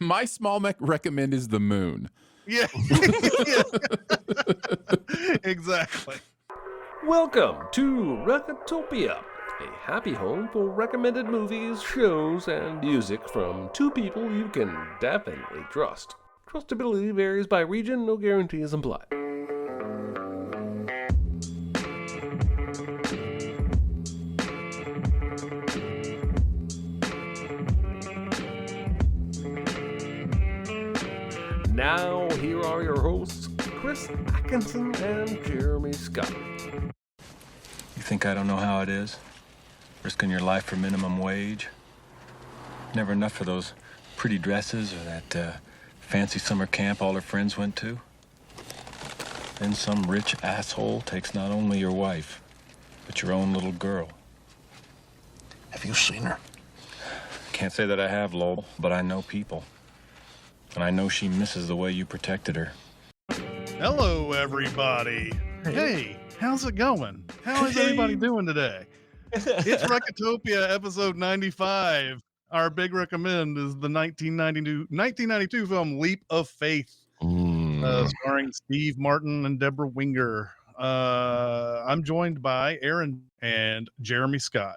My small recommend is the moon. Yeah. Exactly. Welcome to Recotopia, a happy home for recommended movies, shows, and music from two people you can definitely trust. Trustability varies by region, no guarantees implied. Now, here are your hosts, Chris Atkinson and Jeremy Scott. You think I don't know how it is? Risking your life for minimum wage? Never enough for those pretty dresses or that fancy summer camp all her friends went to? Then some rich asshole takes not only your wife, but your own little girl. Have you seen her? Can't say that I have, lol, but I know people. And I know she misses the way you protected her. Hello, everybody. Hey, how's it going? How is everybody doing today? It's Recotopia, episode 95. Our big recommend is the 1992 film Leap of Faith, starring Steve Martin and Deborah Winger. I'm joined by Aaron and Jeremy Scott.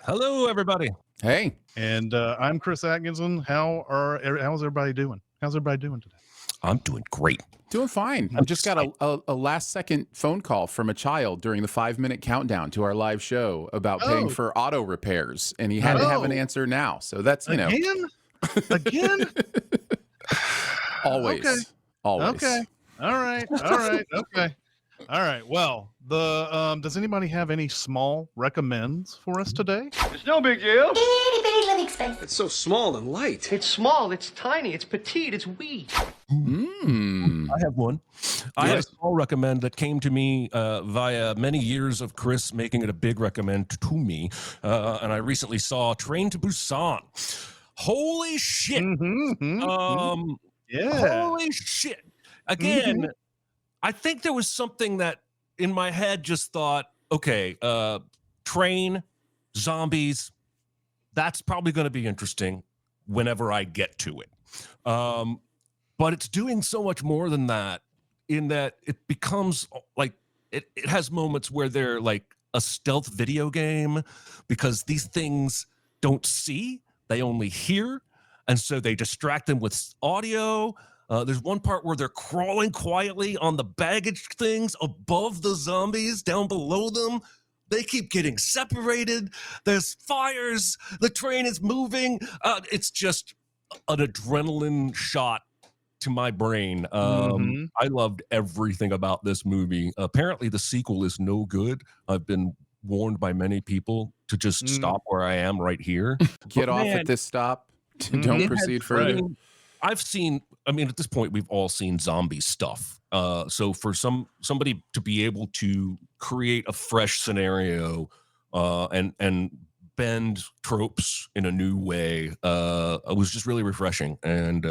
Hello, everybody. Hey. And I'm Chris Atkinson. How's everybody doing? How's everybody doing today? I'm doing great. Doing fine. I just got a last-second phone call from a child during the 5-minute countdown to our live show about paying for auto repairs, and he had to have an answer now. So that's, you know. Again? Always. Okay. Always. Okay. All right. Okay. All right. Well, does anybody have any small recommends for us today? It's no big deal. Itty bitty living space. It's so small and light. It's small, it's tiny, it's petite, it's wee. I have one. I have a small recommend that came to me via many years of Chris making it a big recommend to me. And I recently saw Train to Busan. Holy shit. Holy shit. Again, I think there was something that in my head just thought, okay, train, zombies, that's probably going to be interesting whenever I get to it. But it's doing so much more than that, in that it becomes like, it has moments where they're like a stealth video game, because these things don't see, they only hear. And so they distract them with audio. There's one part where they're crawling quietly on the baggage things above the zombies, down below them. They keep getting separated. There's fires. The train is moving. It's just an adrenaline shot to my brain. I loved everything about this movie. Apparently, the sequel is no good. I've been warned by many people to just stop where I am right here. Get off at this stop. Don't proceed further. I've seen, I mean, at this point, we've all seen zombie stuff. So for somebody to be able to create a fresh scenario and bend tropes in a new way, it was just really refreshing. And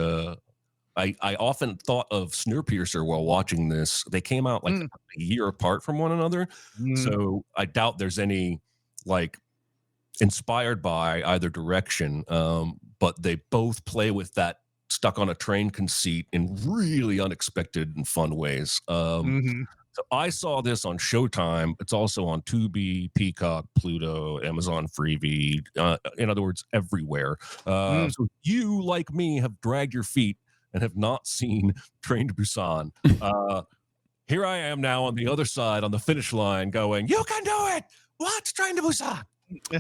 I often thought of Snowpiercer while watching this. They came out like a year apart from one another. So I doubt there's any like inspired by either direction. But they both play with that stuck on a train conceit in really unexpected and fun ways. So I saw this on Showtime. It's also on Tubi, Peacock, Pluto, Amazon Freevee. In other words, everywhere. So you, like me, have dragged your feet and have not seen Train to Busan. Here I am now on the other side, on the finish line, going, "You can do it! What's Train to Busan?"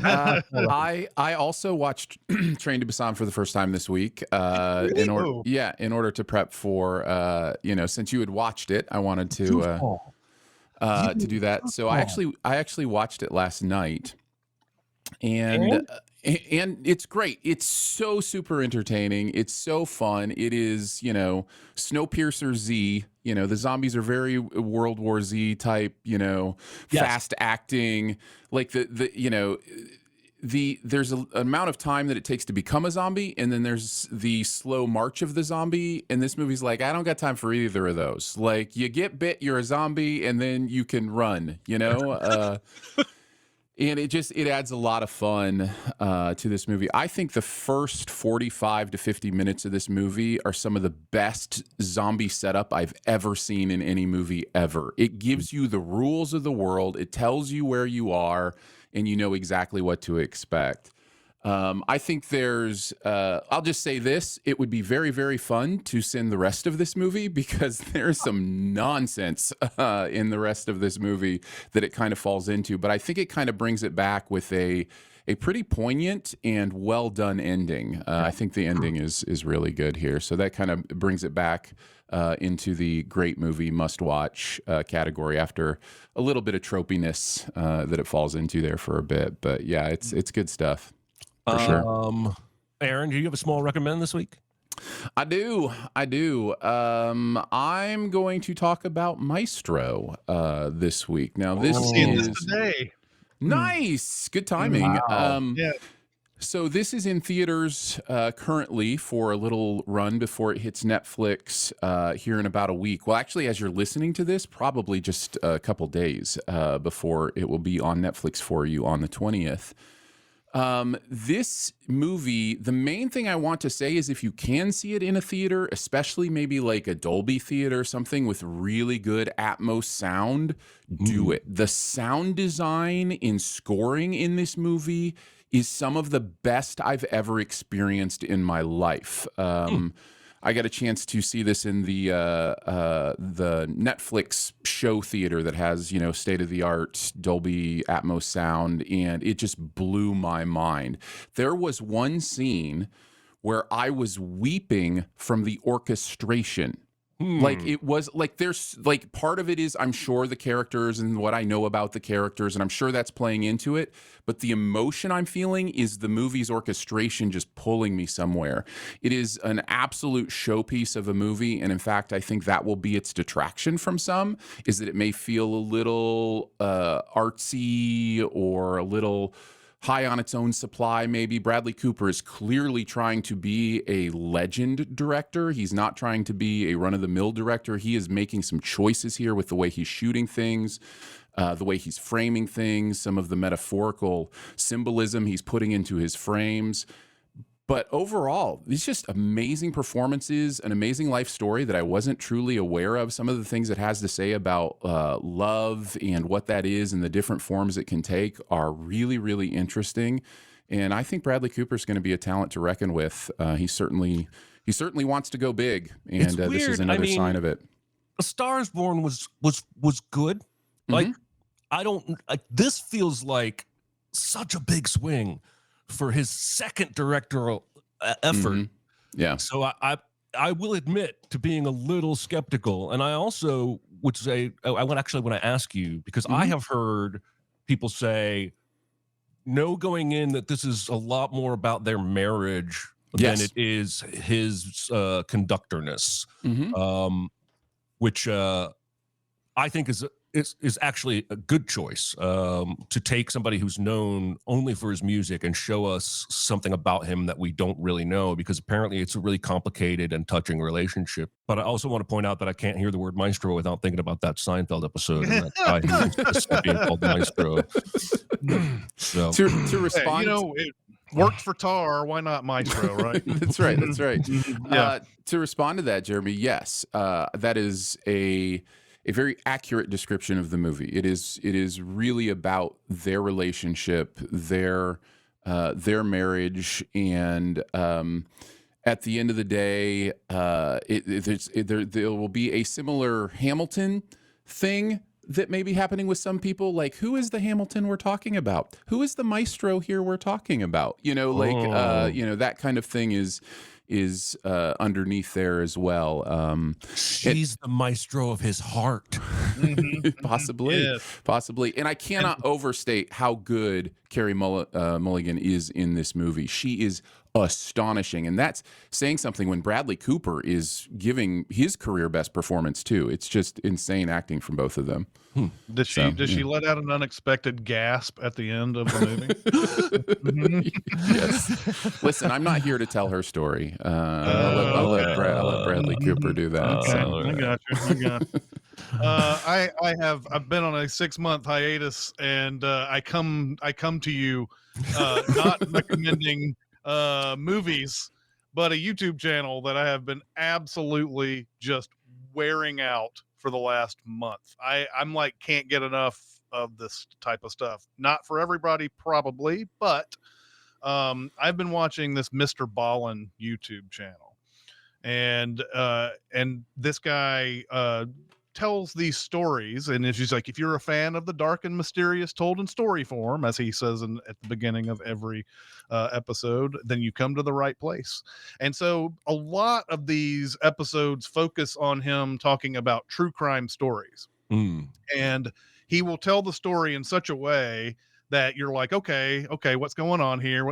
I also watched Train to Busan for the first time this week. In order to prep for since you had watched it, I wanted to do that. So I actually watched it last night, and it's great. It's so super entertaining. It's so fun. It is, Snowpiercer Z. The zombies are very World War Z type, fast acting, like there's an amount of time that it takes to become a zombie, and then there's the slow march of the zombie. And this movie's like, I don't got time for either of those. Like, you get bit, you're a zombie, and then you can run, And it adds a lot of fun to this movie. I think the first 45 to 50 minutes of this movie are some of the best zombie setup I've ever seen in any movie ever. It gives you the rules of the world. It tells you where you are, and you know exactly what to expect. I think there's, I'll just say this, it would be very, very fun to send the rest of this movie because there's some nonsense in the rest of this movie that it kind of falls into. But I think it kind of brings it back with a pretty poignant and well done ending. I think the ending is really good here. So that kind of brings it back into the great movie must watch category after a little bit of tropiness that it falls into there for a bit. But yeah, it's good stuff. For sure. Aaron, do you have a small recommend this week? I do. I'm going to talk about Maestro this week. Now, this is today. Nice. Good timing. Wow. Yeah. So this is in theaters currently for a little run before it hits Netflix here in about a week. Well, actually, as you're listening to this, probably just a couple days before it will be on Netflix for you on the 20th. This movie, the main thing I want to say is if you can see it in a theater, especially maybe like a Dolby theater, something with really good Atmos sound, do it. The sound design in scoring in this movie is some of the best I've ever experienced in my life. I got a chance to see this in the Netflix show theater that has, state-of-the-art Dolby Atmos sound, and it just blew my mind. There was one scene where I was weeping from the orchestration. Like it was like there's like part of it is I'm sure the characters and what I know about the characters, and I'm sure that's playing into it. But the emotion I'm feeling is the movie's orchestration just pulling me somewhere. It is an absolute showpiece of a movie. And in fact, I think that will be its detraction from some, is that it may feel a little artsy or a little high on its own supply, maybe. Bradley Cooper is clearly trying to be a legend director. He's not trying to be a run-of-the-mill director. He is making some choices here with the way he's shooting things, the way he's framing things, some of the metaphorical symbolism he's putting into his frames. But overall, these just amazing performances, an amazing life story that I wasn't truly aware of. Some of the things it has to say about love and what that is and the different forms it can take are really, really interesting. And I think Bradley Cooper is going to be a talent to reckon with. He certainly wants to go big, and this is another sign of it. A Star is Born was good. Like this feels like such a big swing for his second directorial effort. Yeah. So I will admit to being a little skeptical. And I also would say, I want to ask you, because I have heard people say, no, going in, that this is a lot more about their marriage than it is his conductorness, which I think is actually a good choice, to take somebody who's known only for his music and show us something about him that we don't really know, because apparently it's a really complicated and touching relationship. But I also want to point out that I can't hear the word maestro without thinking about that Seinfeld episode and that guy who's being called maestro. So to respond, it worked for Tar. Why not Maestro? Right? That's right. Yeah. To respond to that, Jeremy, yes, that is a very accurate description of the movie. It is really about their relationship, their marriage, and at the end of the day, there will be a similar Hamilton thing that may be happening with some people. Like, who is the Hamilton we're talking about? Who is the maestro here we're talking about? That kind of thing is underneath there as well. She's the maestro of his heart. Possibly. And I cannot overstate how good Carey Mulligan is in this movie. She is astonishing, and that's saying something when Bradley Cooper is giving his career best performance too. It's just insane acting from both of them. Does she let out an unexpected gasp at the end of the movie? Yes. Listen, I'm not here to tell her story. I'll let Bradley Cooper do that. Okay. I got you. I've been on a 6-month hiatus, and I come to you not recommending movies, but a YouTube channel that I have been absolutely just wearing out for the last month. I'm like can't get enough of this type of stuff. Not for everybody, probably, but I've been watching this MrBallen YouTube channel, and this guy tells these stories, and it's just like, if you're a fan of the dark and mysterious told in story form, as he says at the beginning of every episode, then you come to the right place. And so a lot of these episodes focus on him talking about true crime stories. And he will tell the story in such a way that you're like, okay, what's going on here?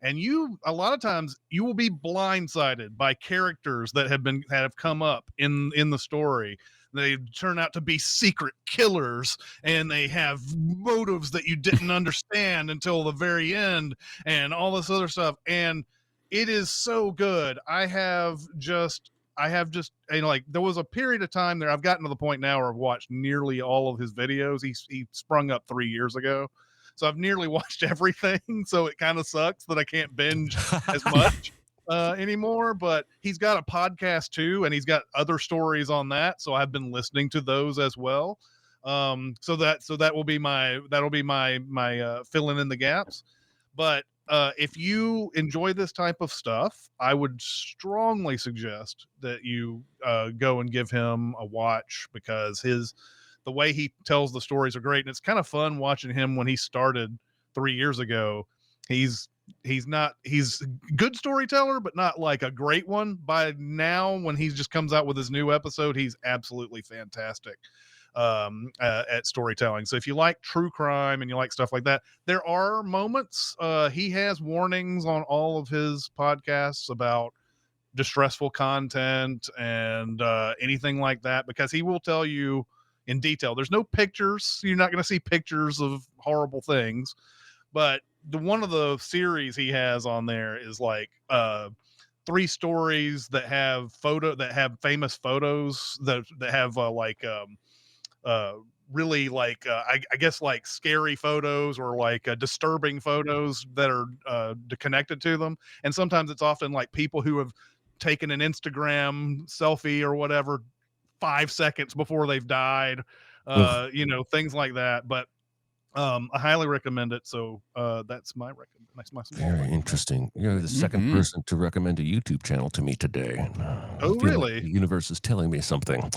And a lot of times you will be blindsided by characters that have come up in the story. They turn out to be secret killers, and they have motives that you didn't understand until the very end, and all this other stuff. And it is so good. I have just, like, there was a period of time there. I've gotten to the point now where I've watched nearly all of his videos. He sprung up 3 years ago, so I've nearly watched everything. So it kind of sucks that I can't binge as much anymore. But he's got a podcast too, and he's got other stories on that. So I've been listening to those as well. So that will be my filling in the gaps. But if you enjoy this type of stuff, I would strongly suggest that you go and give him a watch, because the way he tells the stories are great. And it's kind of fun watching him when he started 3 years ago. He's a good storyteller, but not like a great one. By now, when he just comes out with his new episode, he's absolutely fantastic at storytelling. So if you like true crime and you like stuff like that, there are moments. He has warnings on all of his podcasts about distressful content and anything like that, because he will tell you in detail. There's no pictures. You're not going to see pictures of horrible things, but one of the series he has on there is like 3 stories that have famous photos that have really like I guess like scary photos, or like disturbing photos that are connected to them. And sometimes it's often like people who have taken an Instagram selfie or whatever 5 seconds before they've died, things like that. But I highly recommend it. So that's my Very interesting. You're the second person to recommend a YouTube channel to me today. Oh, really? Like the universe is telling me something.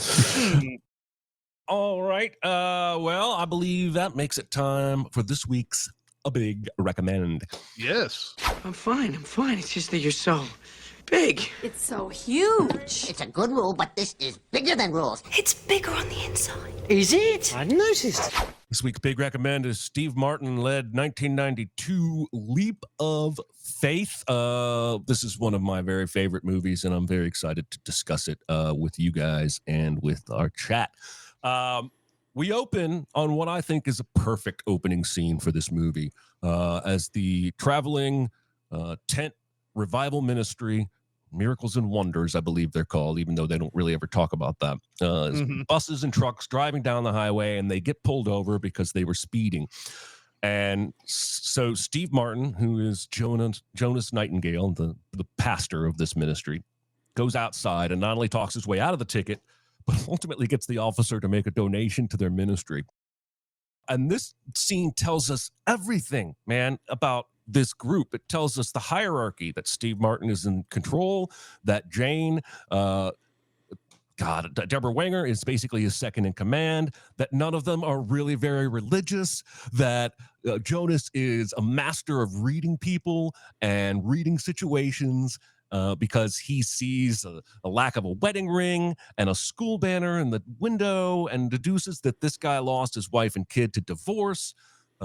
All right. Well, I believe that makes it time for this week's A Big Recommend. Yes. I'm fine. It's just that you're so big. It's so huge. It's a good rule, but this is bigger than rules. It's bigger on the inside. Is it? I noticed. This week's Big Recommend is Steve Martin-led 1992 Leap of Faith. This is one of my very favorite movies, and I'm very excited to discuss it with you guys and with our chat. We open on what I think is a perfect opening scene for this movie, as the traveling tent revival ministry, Miracles and Wonders, I believe they're called, even though they don't really ever talk about that. Buses and trucks driving down the highway, and they get pulled over because they were speeding. And so Steve Martin, who is Jonas Nightingale, the pastor of this ministry, goes outside and not only talks his way out of the ticket, but ultimately gets the officer to make a donation to their ministry. And this scene tells us everything, man, about this group. It tells us the hierarchy, that Steve Martin is in control, that Jane, Deborah Wenger is basically his second in command, that none of them are really very religious, that Jonas is a master of reading people and reading situations, because he sees a lack of a wedding ring and a school banner in the window and deduces that this guy lost his wife and kid to divorce,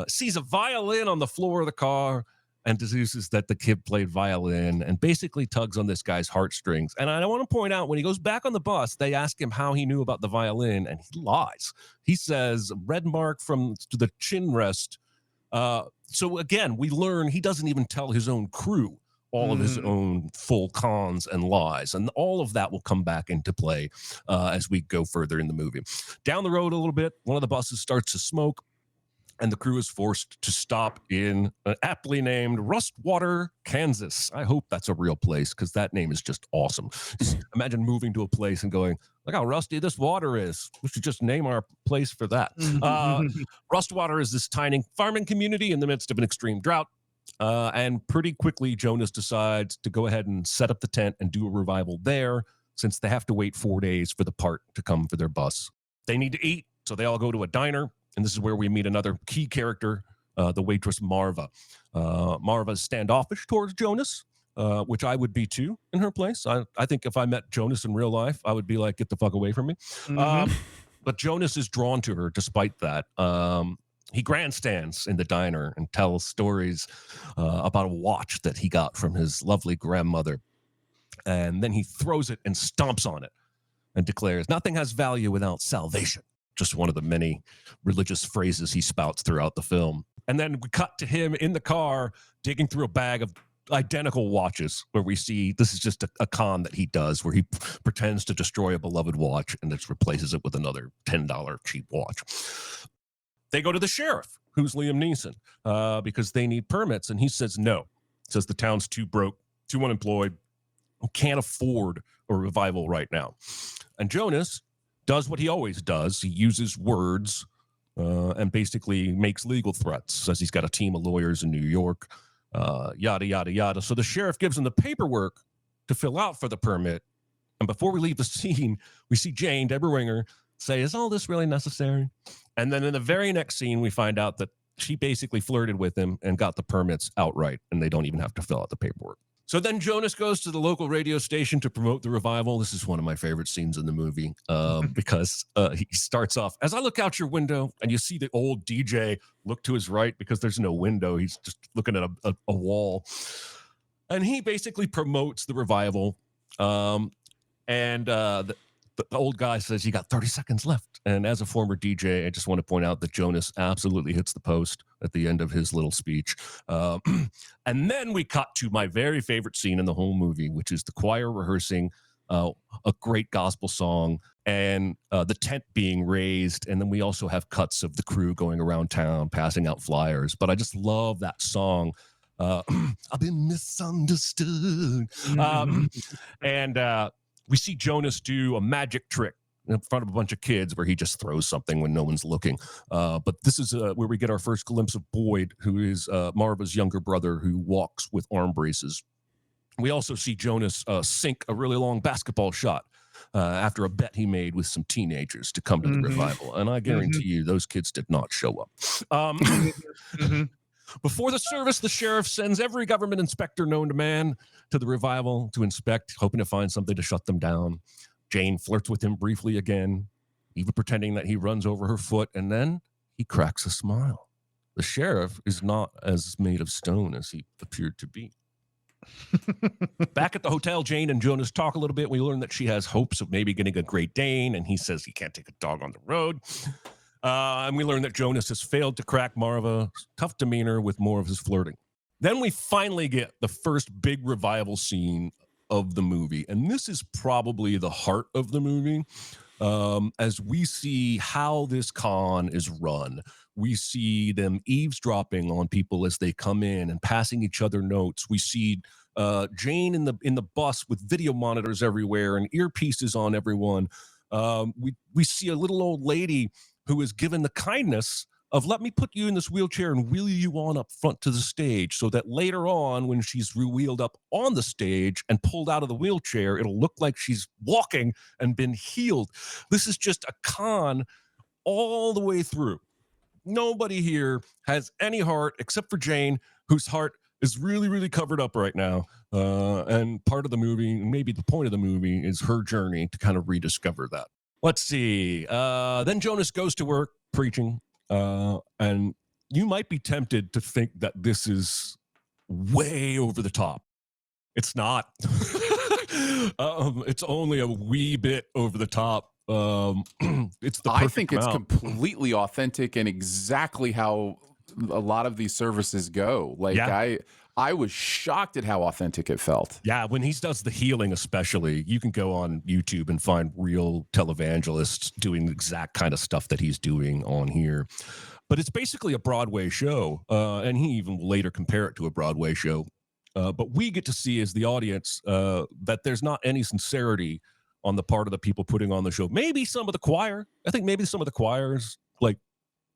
sees a violin on the floor of the car and deduces that the kid played violin, and basically tugs on this guy's heartstrings. And I want to point out, when he goes back on the bus, they ask him how he knew about the violin, and he lies. He says, red mark to the chin rest. So again, we learn he doesn't even tell his own crew all of his own full cons and lies. And all of that will come back into play as we go further in the movie. Down the road a little bit, one of the buses starts to smoke, and the crew is forced to stop in an aptly named Rustwater, Kansas. I hope that's a real place, because that name is just awesome. Just imagine moving to a place and going, look how rusty this water is. We should just name our place for that. Rustwater is this tiny farming community in the midst of an extreme drought. And pretty quickly, Jonas decides to go ahead and set up the tent and do a revival there, since they have to wait 4 days for the part to come for their bus. They need to eat, so they all go to a diner. And this is where we meet another key character, the waitress Marva. Marva is standoffish towards Jonas, which I would be too in her place. I think if I met Jonas in real life, I would be like, get the fuck away from me. But Jonas is drawn to her despite that. He grandstands in the diner and tells stories about a watch that he got from his lovely grandmother. And then he throws it and stomps on it and declares, nothing has value without salvation. Just one of the many religious phrases he spouts throughout the film. And then we cut to him in the car digging through a bag of identical watches, where we see this is just a con that he does, where he pretends to destroy a beloved watch and just replaces it with another $10 cheap watch. They go to the sheriff, who's Liam Neeson, because they need permits. And he says no. Says the town's too broke, too unemployed, can't afford a revival right now. And Jonas does what he always does. He uses words and basically makes legal threats. Says he's got a team of lawyers in New York, yada, yada, yada. So the sheriff gives him the paperwork to fill out for the permit. And before we leave the scene, we see Jane, Deborah Winger, say, is all this really necessary? And then in the very next scene, we find out that she basically flirted with him and got the permits outright, and they don't even have to fill out the paperwork. So then Jonas goes to the local radio station to promote the revival. This is one of my favorite scenes in the movie because he starts off, as I look out your window and you see the old DJ look to his right because there's no window. He's just looking at a wall. And he basically promotes the revival. The old guy says, you got 30 seconds left. And as a former DJ, I just want to point out that Jonas absolutely hits the post at the end of his little speech. And then we cut to my very favorite scene in the whole movie, which is the choir rehearsing a great gospel song and the tent being raised. And then we also have cuts of the crew going around town, passing out flyers. But I just love that song. I've been misunderstood. We see Jonas do a magic trick in front of a bunch of kids where he just throws something when no one's looking. But this is where we get our first glimpse of Boyd, who is Marva's younger brother who walks with arm braces. We also see Jonas sink a really long basketball shot after a bet he made with some teenagers to come to the revival. And I guarantee you those kids did not show up. Before the service, the sheriff sends every government inspector known to man to the revival to inspect, hoping to find something to shut them down. Jane flirts with him briefly again, even pretending that he runs over her foot, and then he cracks a smile. The sheriff is not as made of stone as he appeared to be. Back at the hotel, Jane and Jonas talk a little bit. We learn that she has hopes of maybe getting a Great Dane, and he says he can't take a dog on the road. And we learn that Jonas has failed to crack Marva's tough demeanor with more of his flirting. Then we finally get the first big revival scene of the movie. And this is probably the heart of the movie. As we see how this con is run, we see them eavesdropping on people as they come in and passing each other notes. We see Jane in the bus with video monitors everywhere and earpieces on everyone. We see a little old lady who is given the kindness of, let me put you in this wheelchair and wheel you on up front to the stage so that later on, when she's wheeled up on the stage and pulled out of the wheelchair, it'll look like she's walking and been healed. This is just a con all the way through. Nobody here has any heart except for Jane, whose heart is really, really covered up right now. And part of the movie, maybe the point of the movie, is her journey to kind of rediscover that. Let's see. Then Jonas goes to work preaching. And you might be tempted to think that this is way over the top. It's not. It's only a wee bit over the top. It's the I think it's amount. completely authentic and exactly how a lot of these services go. Like, Yeah. I was shocked at how authentic it felt. Yeah, when he does the healing, especially, you can go on YouTube and find real televangelists doing the exact kind of stuff that he's doing on here. But it's basically a Broadway show, and he even will later compare it to a Broadway show. But we get to see as the audience that there's not any sincerity on the part of the people putting on the show. Maybe some of the choir. I think maybe some of the choirs like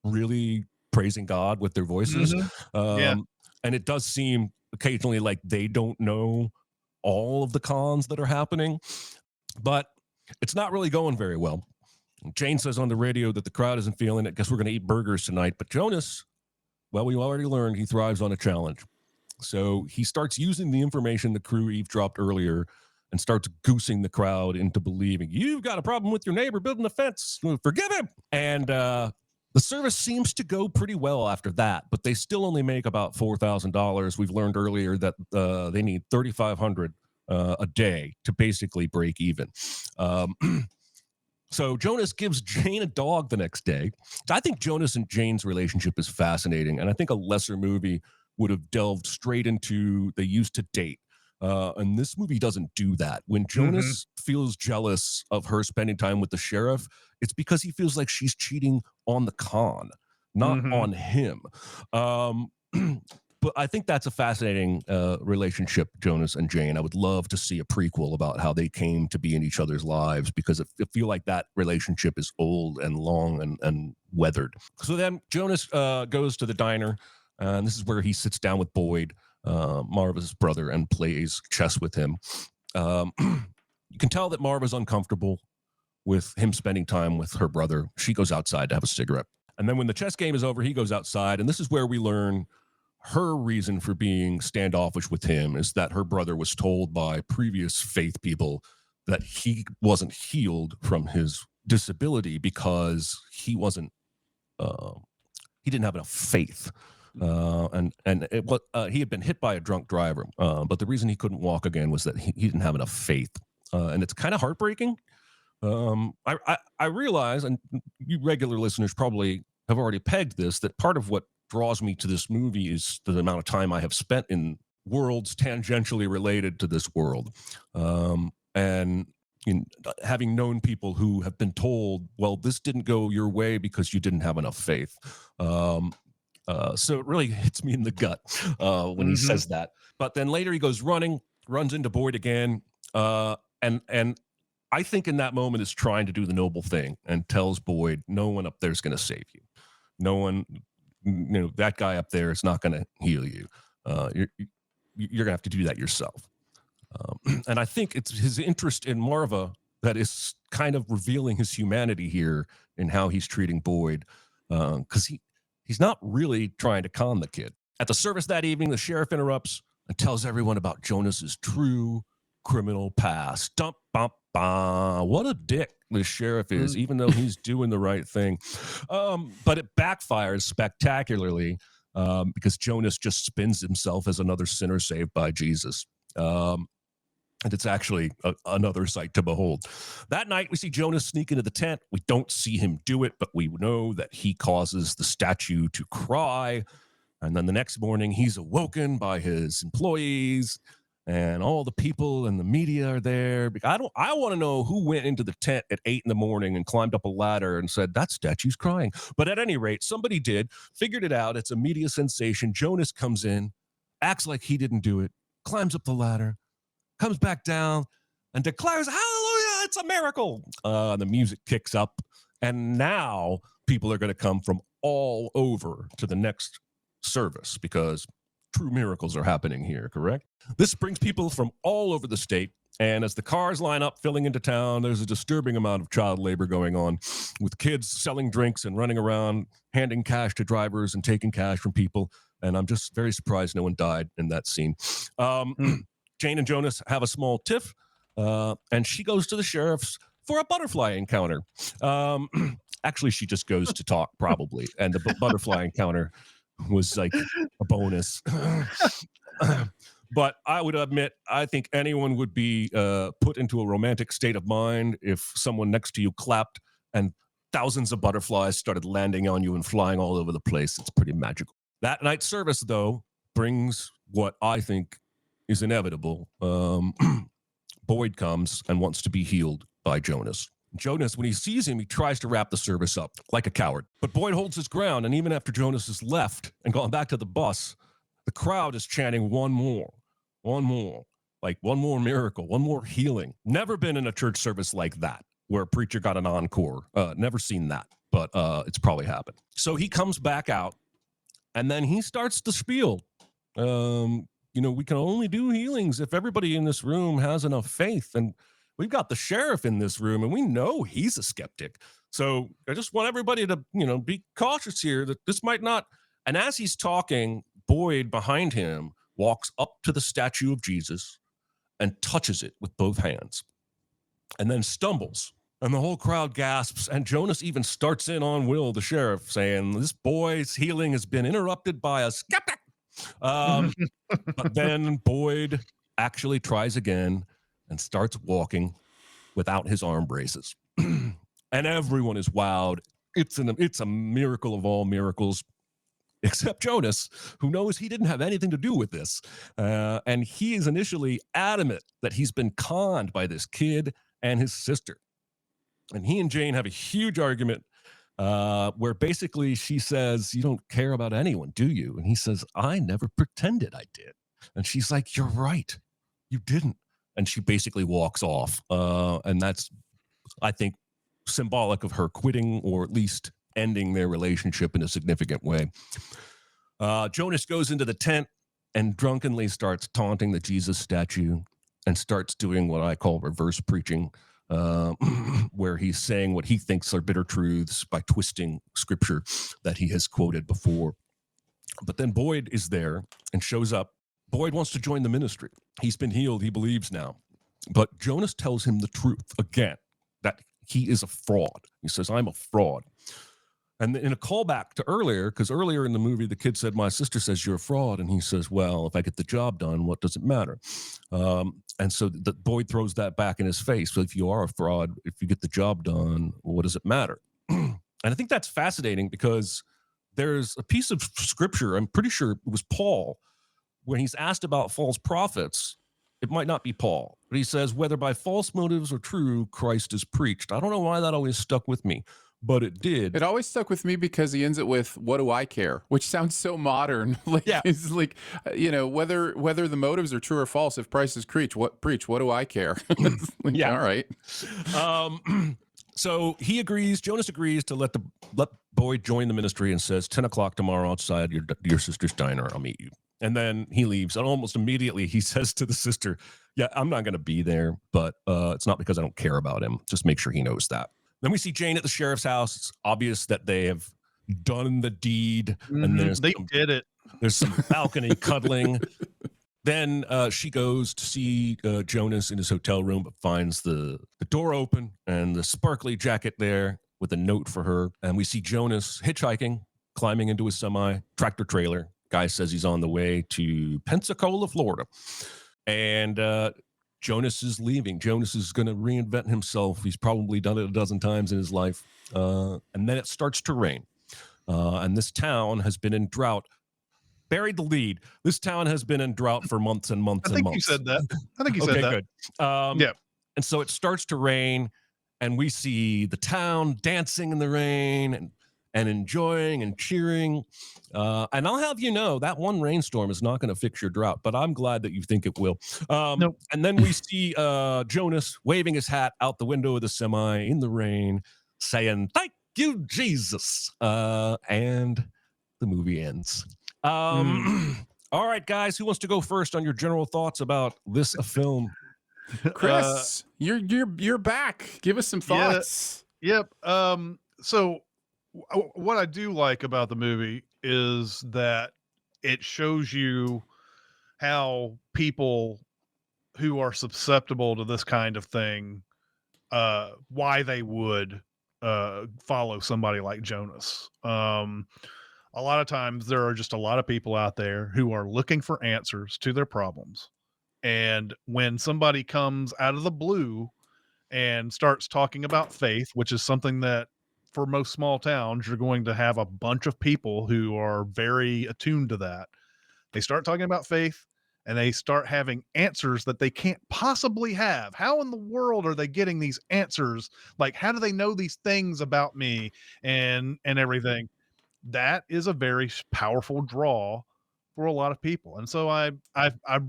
really praising God with their voices. Yeah. And it does seem occasionally like they don't know all of the cons that are happening, but it's not really going very well. Jane says on the radio that the crowd isn't feeling it. Guess we're going to eat burgers tonight. But Jonas, well, we already learned he thrives on a challenge. So he starts using the information the crew eavesdropped earlier and starts goosing the crowd into believing you've got a problem with your neighbor building a fence. Forgive him. And the service seems to go pretty well after that, but they still only make about $4,000. We've learned earlier that they need $3,500 a day to basically break even. So Jonas gives Jane a dog the next day. I think Jonas and Jane's relationship is fascinating, and I think a lesser movie would have delved straight into they used to date. And this movie doesn't do that. When Jonas feels jealous of her spending time with the sheriff, it's because he feels like she's cheating on the con, not on him. But I think that's a fascinating relationship, Jonas and Jane. I would love to see a prequel about how they came to be in each other's lives, because I feel like that relationship is old and long and weathered. So then Jonas goes to the diner, and this is where he sits down with Boyd, Marva's brother, and plays chess with him. You can tell that Marva's uncomfortable with him spending time with her brother. She goes outside to have a cigarette. And then when the chess game is over, he goes outside, and this is where we learn her reason for being standoffish with him is that her brother was told by previous faith people that he wasn't healed from his disability because he wasn't, he didn't have enough faith. And he had been hit by a drunk driver, but the reason he couldn't walk again was that he didn't have enough faith. And it's kind of heartbreaking. I realize, and you regular listeners probably have already pegged this, that part of what draws me to this movie is the amount of time I have spent in worlds tangentially related to this world. And in having known people who have been told, well, this didn't go your way because you didn't have enough faith. So it really hits me in the gut when he says that. But then later he goes running, runs into Boyd again. And I think in that moment is trying to do the noble thing and tells Boyd, no one up there is going to save you. No one, that guy up there is not going to heal you. You're going to have to do that yourself. And I think it's his interest in Marva that is kind of revealing his humanity here in how he's treating Boyd, because he's not really trying to con the kid. At the service that evening, the sheriff interrupts and tells everyone about Jonas's true criminal past. Dump, bump, bah. What a dick the sheriff is, even though he's doing the right thing. But it backfires spectacularly because Jonas just spins himself as another sinner saved by Jesus. And it's actually another sight to behold. That night, we see Jonas sneak into the tent. We don't see him do it, but we know that he causes the statue to cry. And then the next morning, he's awoken by his employees, and all the people and the media are there. I want to know who went into the tent at 8 a.m. and climbed up a ladder and said, that statue's crying. But at any rate, somebody did, figured it out. It's a media sensation. Jonas comes in, acts like he didn't do it, climbs up the ladder, comes back down, and declares, hallelujah, it's a miracle. The music kicks up, and now people are going to come from all over to the next service because true miracles are happening here, correct? This brings people from all over the state, and as the cars line up filling into town, there's a disturbing amount of child labor going on, with kids selling drinks and running around, handing cash to drivers and taking cash from people, and I'm just very surprised no one died in that scene. Jane and Jonas have a small tiff, and she goes to the sheriff's for a butterfly encounter. Actually, she just goes to talk, probably, and the butterfly encounter was like a bonus. But I would admit, I think anyone would be put into a romantic state of mind if someone next to you clapped and thousands of butterflies started landing on you and flying all over the place. It's pretty magical. That night's service, though, brings what I think is inevitable. Boyd comes and wants to be healed by Jonas. Jonas, when he sees him, he tries to wrap the service up like a coward. But Boyd holds his ground, and even after Jonas has left and gone back to the bus, the crowd is chanting one more, like one more miracle, one more healing. Never been in a church service like that where a preacher got an encore. Never seen that, but it's probably happened. So he comes back out, and then he starts the spiel. We can only do healings if everybody in this room has enough faith. And we've got the sheriff in this room, and we know he's a skeptic. So I just want everybody to, be cautious here that this might not. And as he's talking, Boyd behind him walks up to the statue of Jesus and touches it with both hands and then stumbles. And the whole crowd gasps. And Jonas even starts in on Will, the sheriff, saying, this boy's healing has been interrupted by a skeptic. But then Boyd actually tries again and starts walking without his arm braces. And everyone is wowed. It's a miracle of all miracles, except Jonas, who knows he didn't have anything to do with this. And he is initially adamant that he's been conned by this kid and his sister. And he and Jane have a huge argument where basically she says, you don't care about anyone, do you? And he says, I never pretended I did. And she's like, you're right. You didn't. And she basically walks off. And that's, I think, symbolic of her quitting or at least ending their relationship in a significant way. Jonas goes into the tent and drunkenly starts taunting the Jesus statue and starts doing what I call reverse preaching, where he's saying what he thinks are bitter truths by twisting scripture that he has quoted before. But then Boyd is there and shows up. Boyd wants to join the ministry. He's been healed, he believes now. But Jonas tells him the truth again, that he is a fraud. He says, I'm a fraud. And in a callback to earlier, because earlier in the movie, the kid said, my sister says you're a fraud. And he says, well, if I get the job done, what does it matter? And so Boyd throws that back in his face. So if you are a fraud, if you get the job done, what does it matter? And I think that's fascinating because there's a piece of scripture, I'm pretty sure it was Paul, when he's asked about false prophets. It might not be Paul, but he says, whether by false motives or true, Christ is preached. I don't know why that always stuck with me, but it did. It always stuck with me because he ends it with, what do I care? Which sounds so modern. Like, yeah. It's like, whether the motives are true or false, if Christ is preach, what do I care? Like, yeah. All right. So he agrees, Jonas agrees to let Boyd join the ministry and says 10 o'clock tomorrow outside your sister's diner, I'll meet you. And then he leaves, and almost immediately he says to the sister, yeah, I'm not going to be there, but it's not because I don't care about him. Just make sure he knows that. Then we see Jane at the sheriff's house. It's obvious that they have done the deed. And they did it. There's some balcony cuddling. Then she goes to see Jonas in his hotel room, but finds the door open and the sparkly jacket there with a note for her. And we see Jonas hitchhiking, climbing into his semi-tractor trailer. Guy says he's on the way to Pensacola, Florida. And Jonas is leaving. Jonas is going to reinvent himself. He's probably done it a dozen times in his life. And then it starts to rain. And this town has been in drought. Buried the lead. This town has been in drought for months and months and months. You said that. I think you said that. Good. Yeah. And so it starts to rain, and we see the town dancing in the rain and enjoying and cheering. And I'll have you know, that one rainstorm is not going to fix your drought, but I'm glad that you think it will. Nope. And then we see Jonas waving his hat out the window of the semi in the rain, saying, thank you, Jesus. And the movie ends. All right, guys, who wants to go first on your general thoughts about this film? Chris, you're back. Give us some thoughts. Yeah, yep. So what I do like about the movie is that it shows you how people who are susceptible to this kind of thing, why they would follow somebody like Jonas. A lot of times there are just a lot of people out there who are looking for answers to their problems. And when somebody comes out of the blue and starts talking about faith, which is something that for most small towns, you're going to have a bunch of people who are very attuned to that. They start talking about faith, and they start having answers that they can't possibly have. How in the world are they getting these answers? Like, how do they know these things about me and everything? That is a very powerful draw for a lot of people. And so I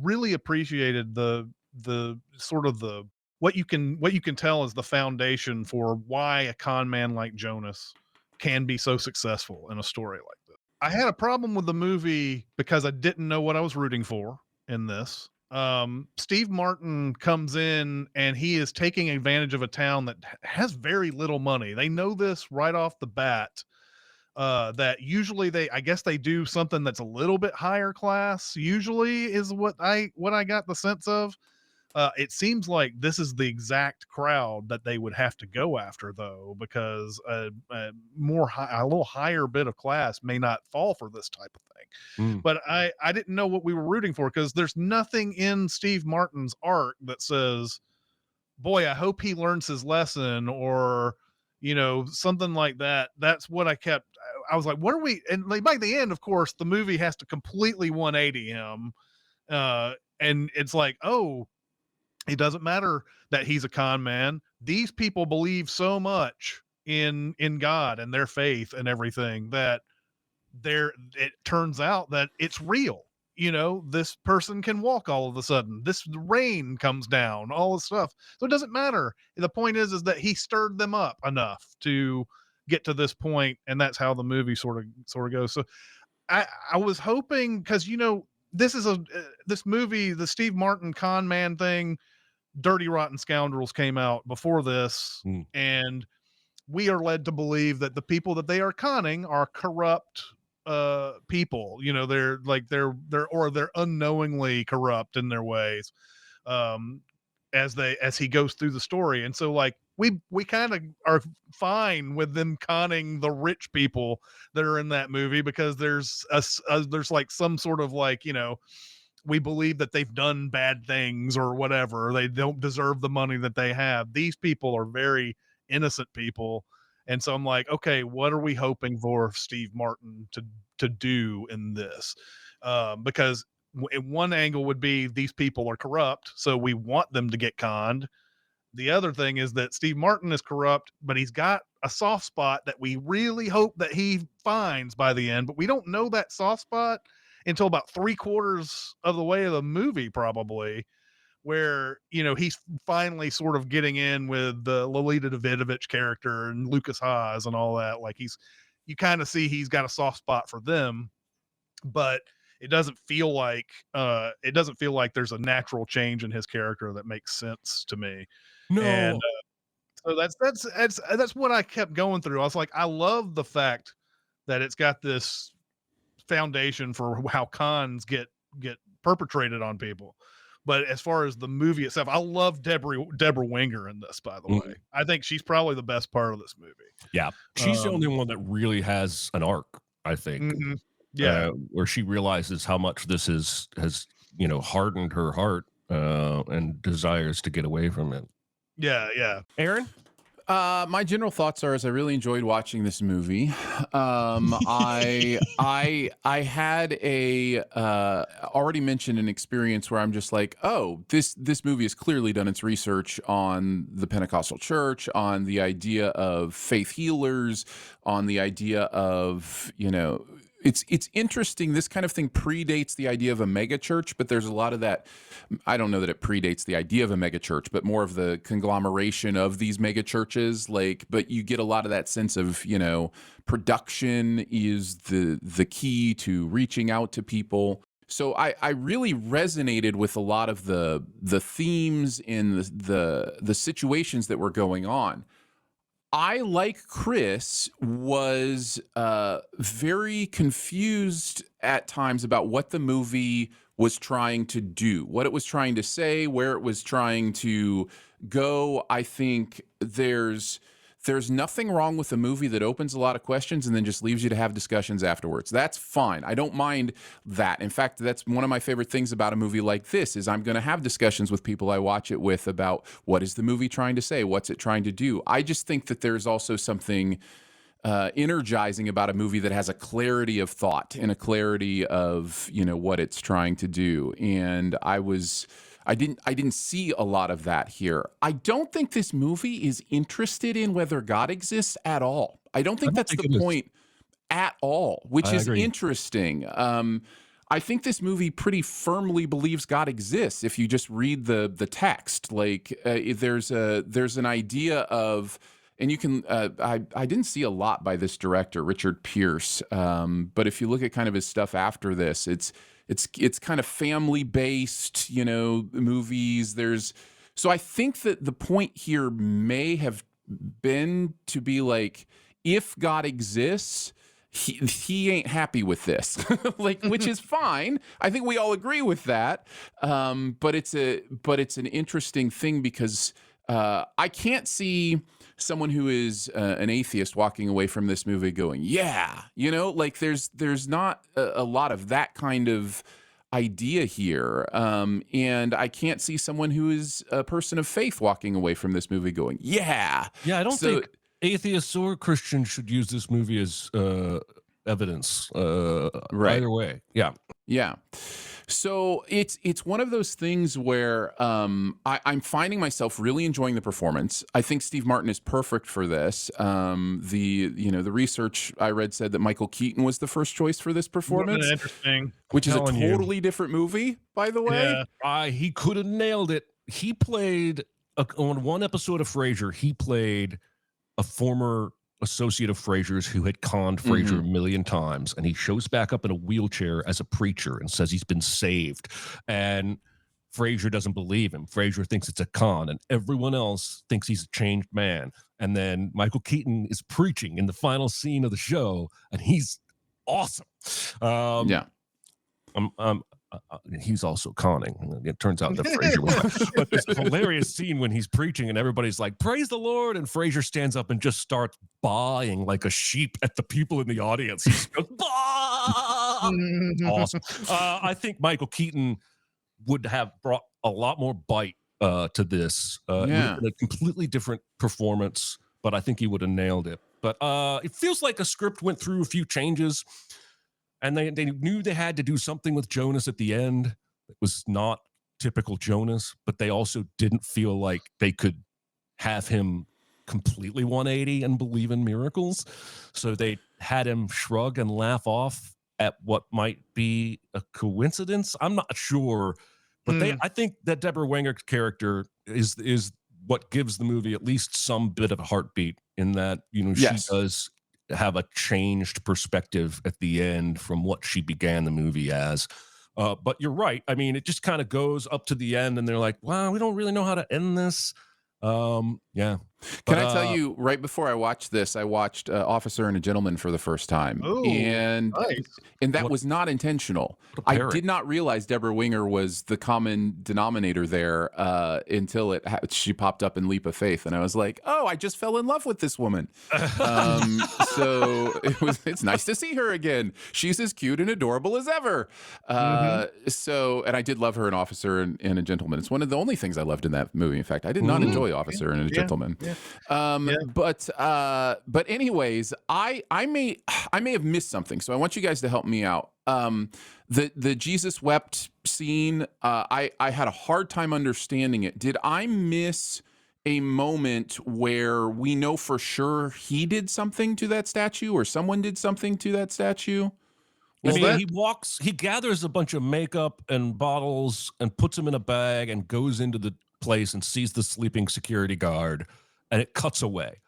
really appreciated the sort of the what you can tell is the foundation for why a con man like Jonas can be so successful in a story like this. I had a problem with the movie because I didn't know what I was rooting for in this. Steve Martin comes in and he is taking advantage of a town that has very little money. They know this right off the bat. That usually I guess they do something that's a little bit higher class, usually is what I got the sense of. It seems like this is the exact crowd that they would have to go after, though, because a little higher bit of class may not fall for this type of thing. But I didn't know what we were rooting for, because there's nothing in Steve Martin's art that says, boy, I hope he learns his lesson, or something like that. That's what I was like, what are we? And like by the end, of course, the movie has to completely 180 him, and it's like, oh, it doesn't matter that he's a con man. These people believe so much in God and their faith and everything that it turns out that it's real. This person can walk all of a sudden. This rain comes down, all this stuff. So it doesn't matter. The point is that he stirred them up enough to get to this point, and that's how the movie sort of goes. So I was hoping, because this is this movie, the Steve Martin con man thing, Dirty Rotten Scoundrels came out before this, and we are led to believe that the people that they are conning are corrupt people. They're unknowingly corrupt in their ways, as he goes through the story. And so like we kind of are fine with them conning the rich people that are in that movie, because there's like some sort of like, we believe that they've done bad things or whatever. They don't deserve the money that they have. These people are very innocent people. And so I'm like, okay, what are we hoping for Steve Martin to do in this? Because one angle would be these people are corrupt, so we want them to get conned. The other thing is that Steve Martin is corrupt, but he's got a soft spot that we really hope that he finds by the end. But we don't know that soft spot until about 3/4 of the way of the movie, probably, where he's finally sort of getting in with the Lolita Davidovich character and Lucas Haas and all that. Like you kind of see he's got a soft spot for them, but it doesn't feel like there's a natural change in his character that makes sense to me. No. And so that's what I kept going through. I was like, I love the fact that it's got this foundation for how cons get perpetrated on people. But as far as the movie itself, I love Deborah Winger in this, by the way. I think she's probably the best part of this movie. Yeah. She's the only one that really has an arc, I think. Yeah. Where she realizes how much this has hardened her heart and desires to get away from it. Yeah. Aaron? My general thoughts are, I really enjoyed watching this movie. I had already mentioned an experience where I'm just like, oh, this movie has clearly done its research on the Pentecostal church, on the idea of faith healers, on the idea of, it's interesting. This kind of thing predates the idea of a mega church, but there's a lot of that. I don't know that it predates the idea of a mega church, but more of the conglomeration of these mega churches. But you get a lot of that sense of, production is the key to reaching out to people. So I really resonated with a lot of the themes in the situations that were going on. I, like Chris, was very confused at times about what the movie was trying to do, what it was trying to say, where it was trying to go. I think there's nothing wrong with a movie that opens a lot of questions and then just leaves you to have discussions afterwards. That's fine. I don't mind that. In fact, that's one of my favorite things about a movie like this is I'm going to have discussions with people I watch it with about what is the movie trying to say? What's it trying to do? I just think that there's also something energizing about a movie that has a clarity of thought and a clarity of, you know, what it's trying to do. And I didn't see a lot of that here. I don't think this movie is interested in whether God exists at all. I don't think that's the point at all, which is interesting. I think this movie pretty firmly believes God exists. If you just read the text, like there's an idea of, and you can, I didn't see a lot by this director, Richard Pierce. But if you look at kind of his stuff after this, it's kind of family based, you know, movies. So I think that the point here may have been to be like, if God exists, he ain't happy with this, like, which is fine. I think we all agree with that. But it's an interesting thing because I can't see someone who is an atheist walking away from this movie going, yeah, you know, like there's not a lot of that kind of idea here. And I can't see someone who is a person of faith walking away from this movie going, yeah. Yeah, I don't think atheists or Christians should use this movie as evidence. Either way. Yeah. Yeah. So it's one of those things where I'm finding myself really enjoying the performance. I think Steve Martin is perfect for this. The research I read said that Michael Keaton was the first choice for this performance. Interesting. Which is a totally different movie, by the way. Yeah. He could have nailed it. He played on one episode of Frasier. He played a former associate of Frasier's who had conned Frasier a million times, and he shows back up in a wheelchair as a preacher and says he's been saved, and Frasier doesn't believe him. Frasier thinks it's a con, and everyone else thinks he's a changed man. And then Michael Keaton is preaching in the final scene of the show, and he's awesome. He's also conning. It turns out that Frasier was this hilarious scene when he's preaching and everybody's like, praise the Lord. And Frasier stands up and just starts baaing like a sheep at the people in the audience. He just goes, awesome. I think Michael Keaton would have brought a lot more bite to this. A completely different performance, but I think he would have nailed it. But it feels like a script went through a few changes. And they knew they had to do something with Jonas at the end. It was not typical Jonas, but they also didn't feel like they could have him completely 180 and believe in miracles. So they had him shrug and laugh off at what might be a coincidence. I'm not sure, but I think that Deborah Winger character is what gives the movie at least some bit of a heartbeat in that, you know, she does have a changed perspective at the end from what she began the movie as. But you're right. I mean, it just kind of goes up to the end and they're like, wow, we don't really know how to end this. Yeah. Can I tell you, right before I watched this, I watched Officer and a Gentleman for the first time. Ooh, and that was not intentional. I pairing. did not realize Deborah Winger was the common denominator there until she popped up in Leap of Faith. And I was like, oh, I just fell in love with this woman. So it's nice to see her again. She's as cute and adorable as ever. And I did love her in Officer and a Gentleman. It's one of the only things I loved in that movie. In fact, I did not enjoy Officer and a Gentleman. But anyways, I may have missed something, so I want you guys to help me out. The Jesus wept scene, I had a hard time understanding it. Did I miss a moment where we know for sure he did something to that statue or someone did something to that statue? He gathers a bunch of makeup and bottles and puts them in a bag and goes into the place and sees the sleeping security guard, and it cuts away.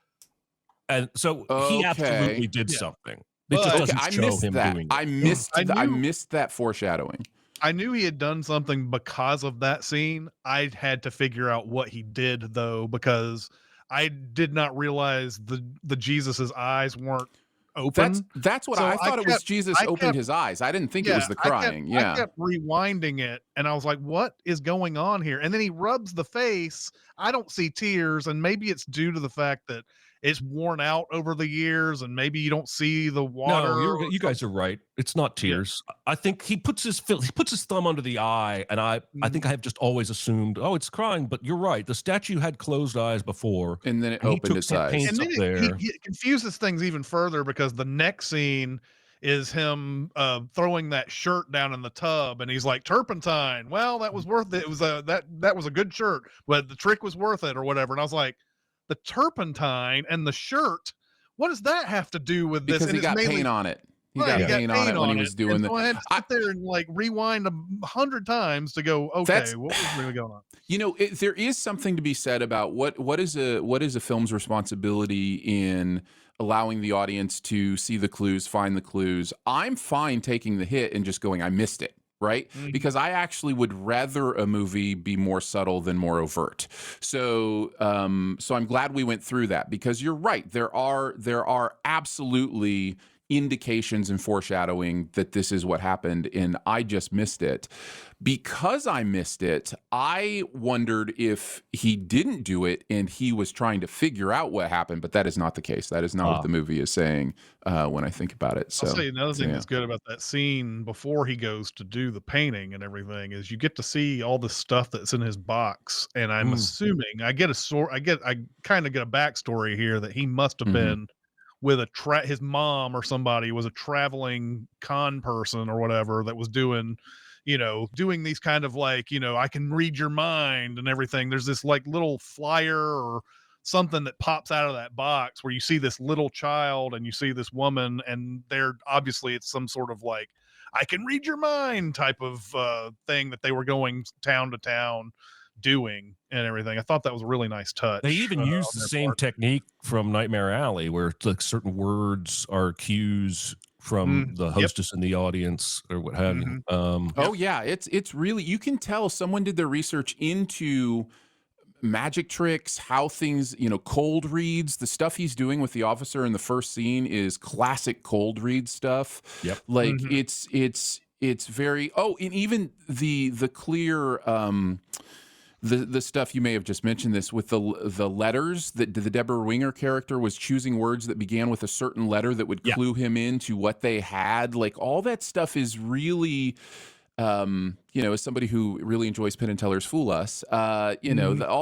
And so he absolutely did something. It just doesn't show him doing it. I missed that foreshadowing. I knew he had done something because of that scene. I had to figure out what he did, though, because I did not realize the Jesus's eyes weren't open. That's what I thought. It was Jesus opened his eyes. I didn't think it was the crying. I kept rewinding it, and I was like, what is going on here? And then he rubs the face. I don't see tears, and maybe it's due to the fact that it's worn out over the years, and maybe you don't see the water. No, you guys are right. It's not tears. Yeah. I think he puts his thumb under the eye, and I think I have just always assumed, oh, it's crying. But you're right. The statue had closed eyes before, and then it opened its eyes. And then he confuses things even further, because the next scene is him throwing that shirt down in the tub, and he's like, turpentine. Well, that was worth it. It was that was a good shirt, but the trick was worth it, or whatever. And I was like, the turpentine and the shirt, what does that have to do with this? Because he got paint on it. He got paint on it when he was doing so I had to sit there and like rewind 100 times to go, okay, what was really going on? You know, there is something to be said about what is a film's responsibility in allowing the audience to see the clues, find the clues. I'm fine taking the hit and just going, I missed it. Right? Because I actually would rather a movie be more subtle than more overt. So I'm glad we went through that, because you're right. There are absolutely indications and foreshadowing that this is what happened, and I just missed it. Because I missed it, I wondered if he didn't do it and he was trying to figure out what happened, but that is not the case. That is not what the movie is saying when I think about it. So I'll say another thing that's good about that scene before he goes to do the painting and everything is you get to see all the stuff that's in his box, and I'm assuming I kind of get a backstory here that he must have been with his mom or somebody was a traveling con person or whatever that was doing these kind of like, I can read your mind and everything. There's this like little flyer or something that pops out of that box where you see this little child and you see this woman, and they're obviously it's some sort of like, I can read your mind type of thing that they were going town to town doing and everything. I thought that was a really nice touch. They even use the same technique from Nightmare Alley, where it's like certain words are cues from the hostess in the audience or what have you. Yeah, it's really, you can tell someone did their research into magic tricks, how things, cold reads. The stuff he's doing with the officer in the first scene is classic cold read stuff. Yep. Like it's very, and even the clear the stuff you may have just mentioned this with the letters that the Deborah Winger character was choosing words that began with a certain letter that would clue him into what they had. Like all that stuff is really, as somebody who really enjoys Penn and Teller's Fool Us, all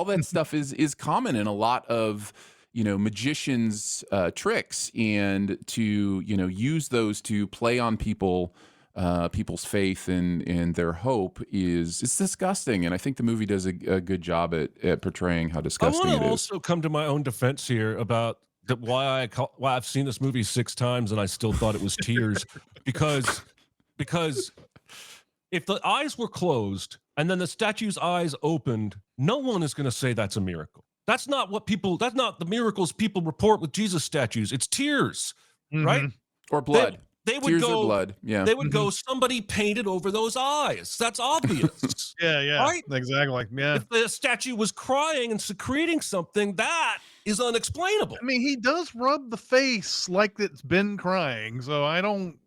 that stuff is common in a lot of, magicians' tricks, and to, use those to play on people's faith and their hope it's disgusting, and I think the movie does a good job at portraying how disgusting it is. I want to also come to my own defense here about why I've seen this movie 6 times and I still thought it was tears, because if the eyes were closed and then the statue's eyes opened, no one is going to say that's a miracle. That's not the miracles people report with Jesus statues. It's tears, right? Or blood. They would Tears go, or blood. Yeah. They would go, somebody painted over those eyes. That's obvious. Yeah. Right? Exactly. Yeah. If the statue was crying and secreting something, that is unexplainable. I mean, he does rub the face like it's been crying. So I don't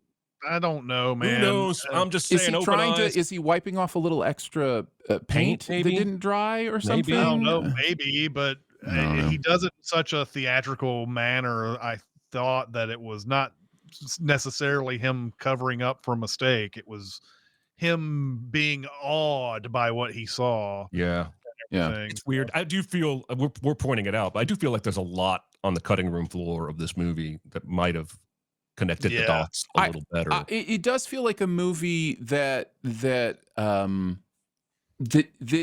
know, man. Who knows? I'm just saying. Is he wiping off a little extra paint that didn't dry or something? I don't know. Maybe, but he does it in such a theatrical manner. I thought that it was not necessarily him covering up for a mistake. It was him being awed by what he saw. Yeah. It's weird. I do feel we're pointing it out, but I do feel like there's a lot on the cutting room floor of this movie that might have connected the dots a little better. It does feel like a movie that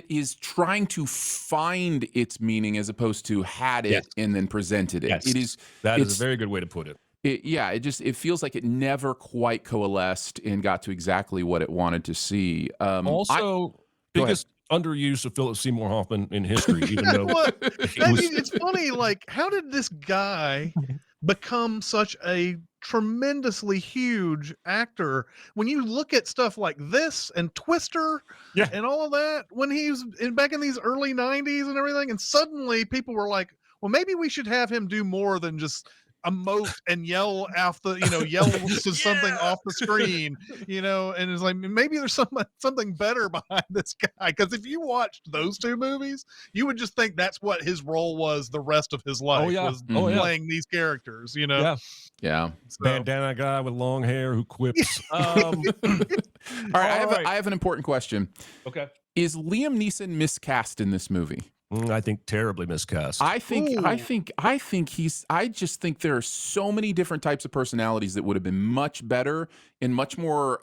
is trying to find its meaning as opposed to had it and then presented it. Yes. That is a very good way to put it. It feels like it never quite coalesced and got to exactly what it wanted to see. Biggest underuse of Philip Seymour Hoffman in history, even though it's funny. Like, how did this guy become such a tremendously huge actor when you look at stuff like this and Twister and all of that when he was back in these early 90s and everything, and suddenly people were like, well, maybe we should have him do more than just emote and yell after yell to something off the screen, and it's like maybe there's something better behind this guy, because if you watched those two movies, you would just think that's what his role was the rest of his life, was playing these characters. Yeah. So. Bandana guy with long hair who quips. All right, I have an important question. Okay. Is Liam Neeson miscast in this movie? I think terribly miscast. I just think there are so many different types of personalities that would have been much better and much more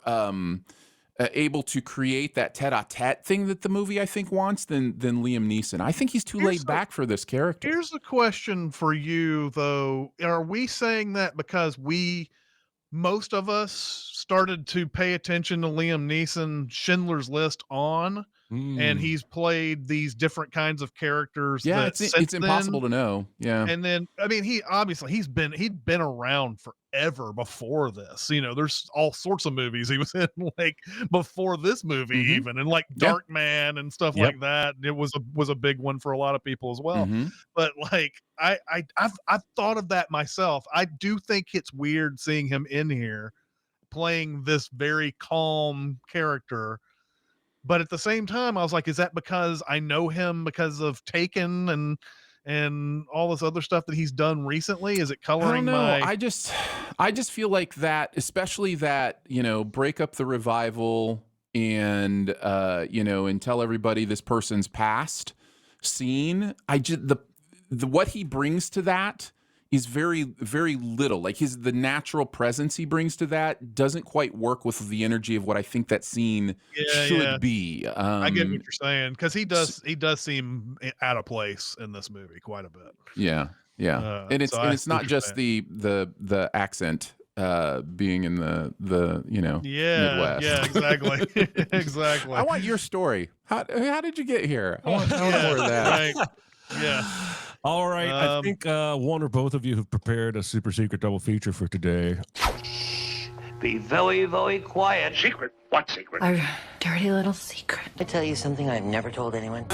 able to create that tete-a-tete thing that the movie I think wants than Liam Neeson. I think he's too laid back for this character. Here's a question for you though. Are we saying that because most of us started to pay attention to Liam Neeson Schindler's List on, and he's played these different kinds of characters? Yeah, it's impossible to know. Yeah. And then, I mean, he'd been around forever before this. There's all sorts of movies he was in like before this movie, even, and like Darkman and stuff like that. It was a big one for a lot of people as well. But like, I've thought of that myself. I do think it's weird seeing him in here playing this very calm character. But at the same time, I was like, is that because I know him because of Taken and all this other stuff that he's done recently? Is it coloring my... I just feel like that, especially that, break up the revival and, and tell everybody this person's past scene. What he brings to that is very, very little. Like the natural presence he brings to that doesn't quite work with the energy of what I think that scene should be. I get what you're saying, because he does seem out of place in this movie quite a bit. Yeah, yeah, and it's not just the accent being in the Midwest. Yeah, exactly. Exactly. I want your story. How did you get here? I want more of that. Right. Yeah. All right. I think one or both of you have prepared a super secret double feature for today. Be very, very quiet. Secret? What secret? Our dirty little secret. I tell you something I've never told anyone.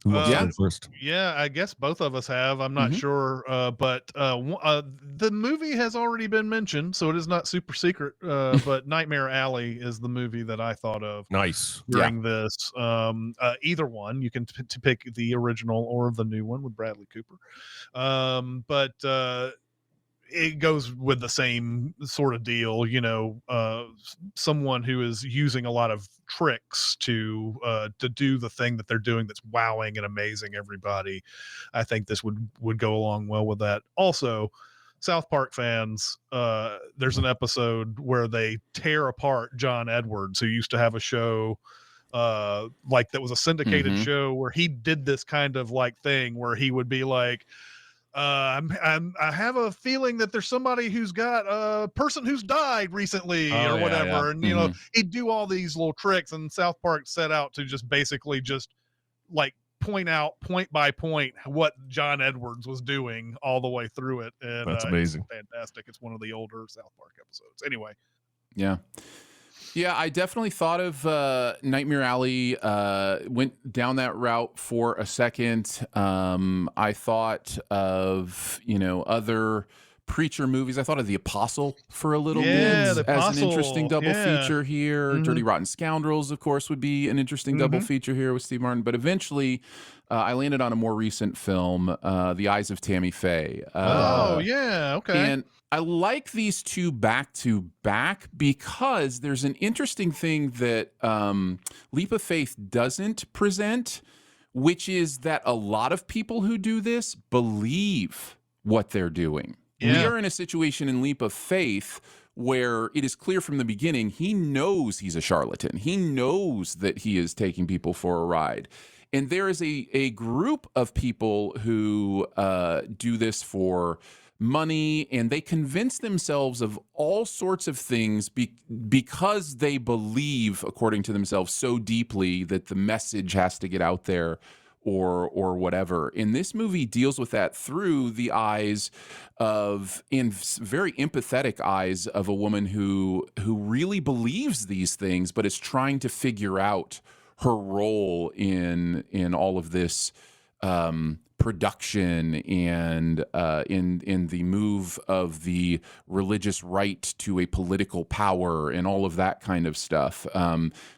Who wants to go first? Yeah, I guess both of us have. I'm not sure, but the movie has already been mentioned, so it is not super secret. But Nightmare Alley is the movie that I thought of. Nice. During this, either one, you can to pick the original or the new one with Bradley Cooper. But it goes with the same sort of deal, someone who is using a lot of tricks to do the thing that they're doing that's wowing and amazing everybody. I think this would go along well with that. Also, South Park fans, there's an episode where they tear apart John Edwards, who used to have a show like that was a syndicated show where he did this kind of like thing where he would be like, I have a feeling that there's somebody who's got a person who's died recently or whatever. And, he'd do all these little tricks, and South Park set out to just basically just like point out point by point what John Edwards was doing all the way through it. And that's amazing. It's fantastic. It's one of the older South Park episodes. Anyway. Yeah. Yeah, I definitely thought of Nightmare Alley, went down that route for a second. I thought of, other Preacher movies. I thought of The Apostle for a little bit as an interesting double feature here. Dirty Rotten Scoundrels, of course, would be an interesting double feature here with Steve Martin. But eventually, I landed on a more recent film, The Eyes of Tammy Faye. Okay. And I like these two back to back because there's an interesting thing that Leap of Faith doesn't present, which is that a lot of people who do this believe what they're doing. We are in a situation in Leap of Faith where it is clear from the beginning he knows he's a charlatan. He knows that he is taking people for a ride. And there is a group of people who do this for money, and they convince themselves of all sorts of things because they believe, according to themselves, so deeply that the message has to get out there or whatever. And this movie deals with that through the eyes of, in very empathetic eyes, of a woman who really believes these things, but is trying to figure out her role in all of this production and in the move of the religious right to a political power and all of that kind of stuff.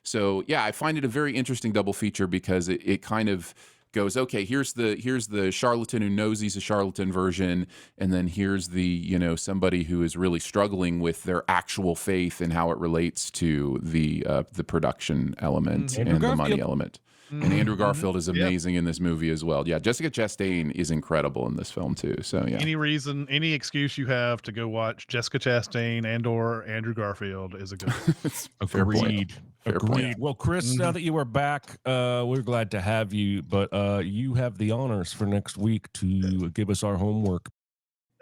So yeah, I find it a very interesting double feature because it kind of goes, okay, here's the charlatan who knows he's a charlatan version, and then here's the somebody who is really struggling with their actual faith and how it relates to the production element and the money element. And Andrew Garfield is amazing in this movie as well. Yeah, Jessica Chastain is incredible in this film too. So yeah, any excuse you have to go watch Jessica Chastain and/or Andrew Garfield is a good one. Agreed. Fair point. Well, Chris, now that you are back, we're glad to have you. But you have the honors for next week to give us our homework.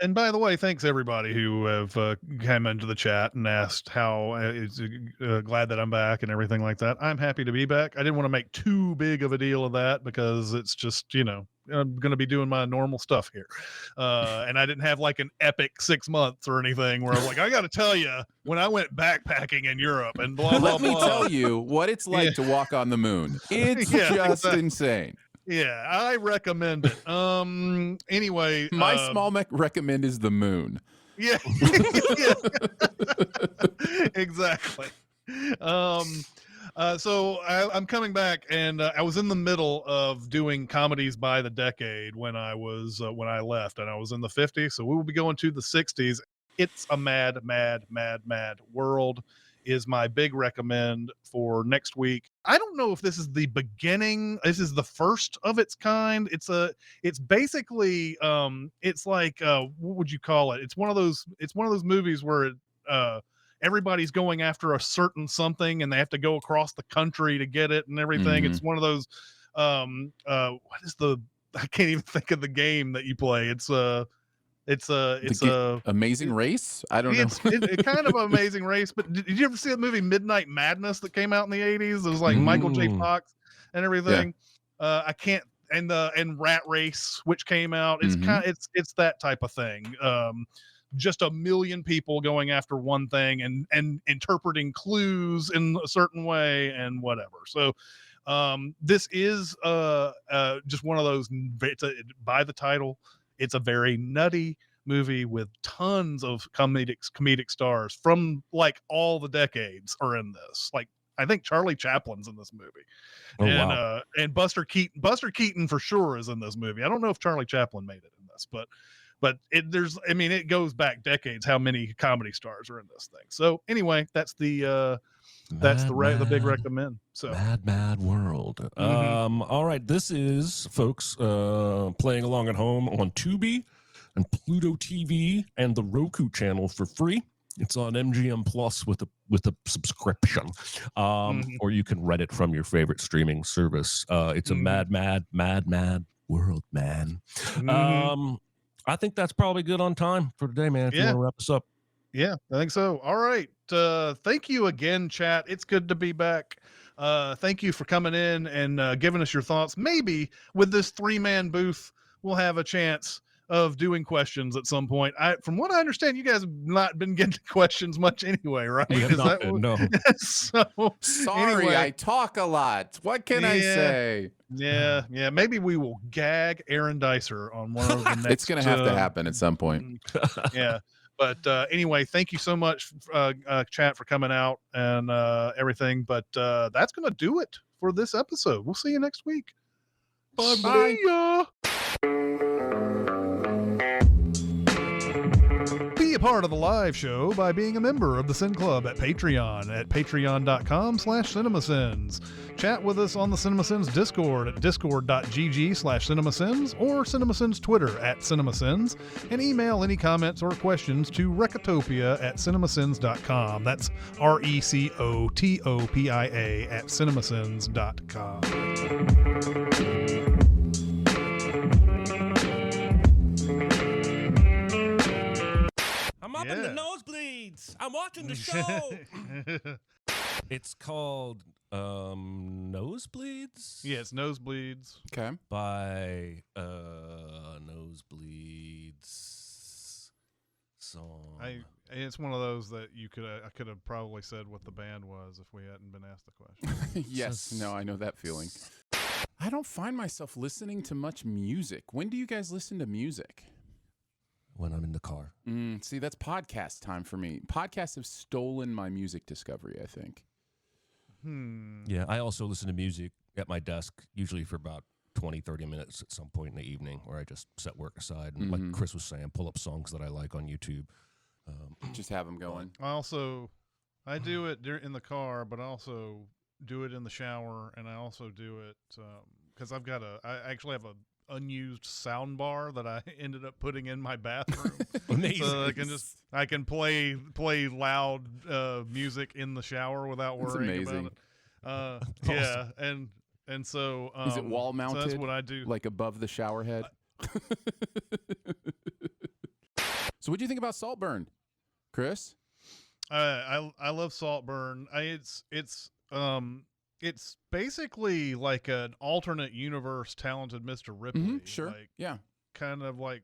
And by the way, thanks everybody who have come into the chat and asked how it's glad that I'm back and everything like that. I'm happy to be back. I didn't want to make too big of a deal of that because it's just, I'm going to be doing my normal stuff here. And I didn't have like an epic 6 months or anything where I was like, I got to tell you, when I went backpacking in Europe and blah, blah, Let me tell you what it's like to walk on the moon. It's just insane. Yeah, I recommend it. Anyway, my small recommend is the moon. Yeah, exactly. So I'm coming back, and I was in the middle of doing comedies by the decade when I left, and I was in the 50s. So we will be going to the 60s. It's a mad, mad, mad, mad world. Is my big recommend for next week. I don't know if this is the beginning. This is the first of its kind. It's basically it's like what would you call it? It's one of those movies where everybody's going after a certain something and they have to go across the country to get it and everything. It's one of those what is I can't even think of the game that you play. It's Amazing Race. I don't know. It's kind of an Amazing Race. But did you ever see the movie Midnight Madness that came out in the 80s? It was like Michael J. Fox and everything. Yeah. I can't. And Rat Race, which came out. It's it's that type of thing. Just a million people going after one thing and interpreting clues in a certain way and whatever. So this is just one of those. By the title, it's a very nutty movie with tons of comedic stars from like all the decades are in this. Like I think Charlie Chaplin's in this movie, and Buster Keaton for sure is in this movie. I don't know if Charlie Chaplin made it in this, but it goes back decades how many comedy stars are in this thing. So anyway, that's the big recommend. So mad world. All right, this is folks playing along at home on Tubi and Pluto TV and the Roku channel for free. It's on MGM Plus with a subscription, or you can rent it from your favorite streaming service. It's a mad world, man. I think that's probably good on time for today, man. If you want to wrap us up. Yeah, I think so. All right. Thank you again, chat. It's good to be back. Thank you for coming in and giving us your thoughts. Maybe with this 3-man booth, we'll have a chance of doing questions at some point. From what I understand, you guys have not been getting questions much anyway, right? We have not been, no. So, sorry, anyway, I talk a lot. What can I say? Yeah. Maybe we will gag Aaron Dicer on one of the next. It's going to have to happen at some point. Yeah. But anyway, thank you so much, chat, for coming out and everything. But that's going to do it for this episode. We'll see you next week. Bye. See ya. Be a part of the live show by being a member of the Sin Club at Patreon at patreon.com/cinemasins. Chat with us on the Cinemasins Discord at discord.gg/cinemasins or Cinemasins Twitter at Cinemasins, and email any comments or questions to Recotopia@cinemasins.com. That's RECOTOPIA at cinemasins.com. I'm up in the nosebleeds. I'm watching the show. It's called Nosebleeds? Yeah, it's Nosebleeds. Okay. By Nosebleeds song. It's one of those that I could have probably said what the band was if we hadn't been asked the question. Yes. No, I know that feeling. I I don't find myself listening to much music. When do you guys listen to music? When I'm in the car. See, that's podcast time for me. Podcasts have stolen my music discovery, I think. Yeah, I also listen to music at my desk, usually for about 20, 30 minutes at some point in the evening, where I just set work aside. And like Chris was saying, pull up songs that I like on YouTube. Just have them going. I do it in the car, but I also do it in the shower, and I also do it because I actually have a unused sound bar that I ended up putting in my bathroom. Amazing. So I can play loud music in the shower without worrying about it. Yeah, and so is it wall mounted? So that's what I do, like above the shower head. So, what do you think about Saltburn, Chris? I love Saltburn. It's basically like an alternate universe Talented Mr. Ripley. Sure. Like, yeah. Kind of like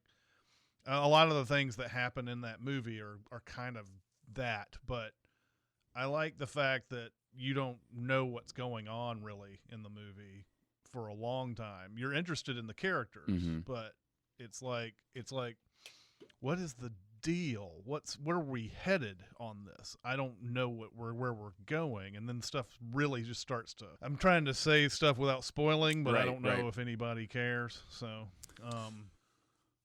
a lot of the things that happen in that movie are kind of that, but I like the fact that you don't know what's going on really in the movie for a long time. You're interested in the characters, but it's like what is the deal? Where are we headed on this? I don't know where we're going, and then stuff really just starts to. I'm trying to say stuff without spoiling, but I don't know if anybody cares. So,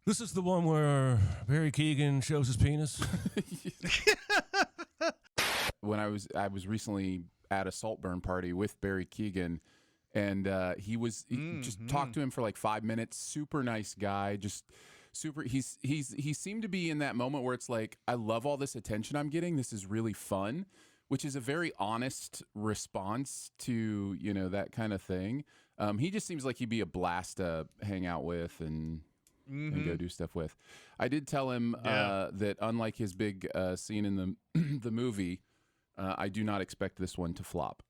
this is the one where Barry Keoghan shows his penis. When I was recently at a Saltburn party with Barry Keoghan, and he just talked to him for like 5 minutes. Super nice guy, just. Super. He seemed to be in that moment where it's like, I love all this attention I'm getting. This is really fun, which is a very honest response to, that kind of thing. He just seems like he'd be a blast to hang out with and go do stuff with. I did tell him that unlike his big scene in the movie, I do not expect this one to flop.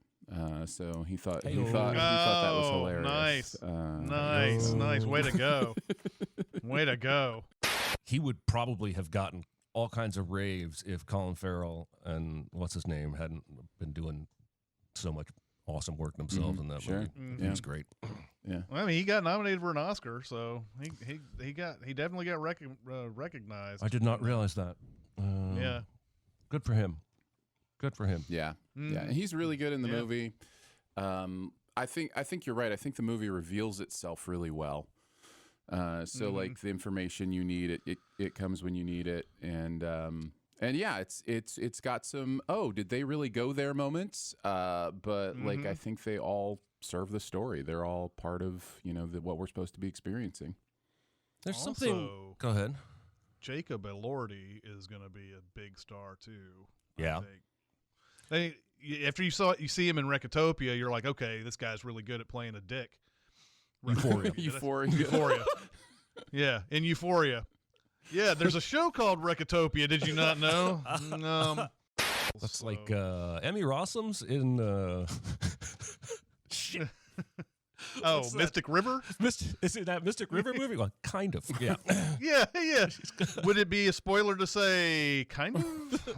So he thought that was hilarious. Nice. Way to go. Way to go. He would probably have gotten all kinds of raves if Colin Farrell and what's his name hadn't been doing so much awesome work themselves in that movie. It was great. Yeah. Well, I mean, he got nominated for an Oscar, so he definitely got recognized. I did not realize that. Yeah. Good for him. Yeah. Yeah. And he's really good in the movie. I think you're right. I think the movie reveals itself really well. So like the information you need, it comes when you need it. And yeah, it's got some, did they really go there moments? But like, I think they all serve the story. They're all part of, what we're supposed to be experiencing. There's also, something. Go ahead. Jacob Elordi is going to be a big star too. Yeah. After you see him in Recotopia, you're like, okay, this guy's really good at playing a dick. Euphoria. Yeah, in Euphoria. Yeah, there's a show called Recotopia. Did you not know? That's like Emmy Rossum's in. Shit. What's Mystic that? River? Is it that Mystic River movie? Well, kind of. Yeah. yeah. Would it be a spoiler to say kind of?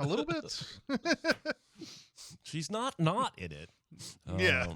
A little bit? She's not in it. Yeah.